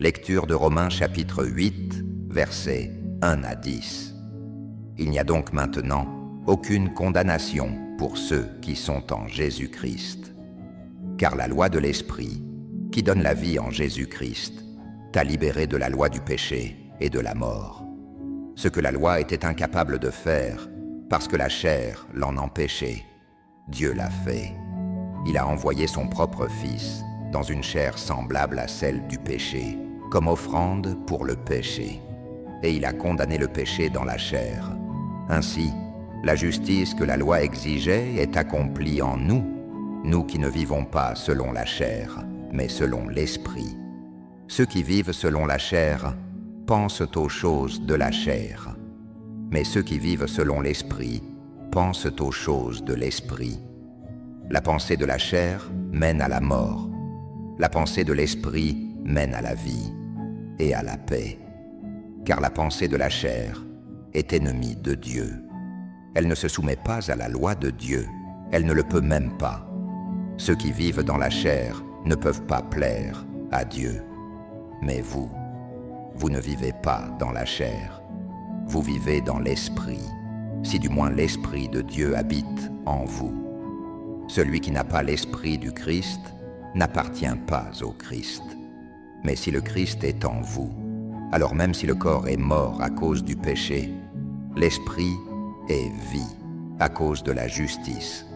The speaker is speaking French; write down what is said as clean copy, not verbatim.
Lecture de Romains chapitre 8, versets 1 à 10. Il n'y a donc maintenant aucune condamnation pour ceux qui sont en Jésus-Christ. Car la loi de l'Esprit, qui donne la vie en Jésus-Christ, t'a libéré de la loi du péché et de la mort. Ce que la loi était incapable de faire, parce que la chair l'en empêchait, Dieu l'a fait. Il a envoyé son propre Fils dans une chair semblable à celle du péché, comme offrande pour le péché. Et il a condamné le péché dans la chair. Ainsi, la justice que la loi exigeait est accomplie en nous, nous qui ne vivons pas selon la chair, mais selon l'Esprit. Ceux qui vivent selon la chair pensent aux choses de la chair, mais ceux qui vivent selon l'Esprit pensent aux choses de l'Esprit. La pensée de la chair mène à la mort, la pensée de l'Esprit mène à la vie et à la paix. Car la pensée de la chair est ennemie de Dieu. Elle ne se soumet pas à la loi de Dieu, elle ne le peut même pas. Ceux qui vivent dans la chair ne peuvent pas plaire à Dieu. Mais vous, vous ne vivez pas dans la chair, vous vivez dans l'Esprit, si du moins l'Esprit de Dieu habite en vous. Celui qui n'a pas l'Esprit du Christ n'appartient pas au Christ. Mais si le Christ est en vous, alors même si le corps est mort à cause du péché, l'Esprit est vie à cause de la justice.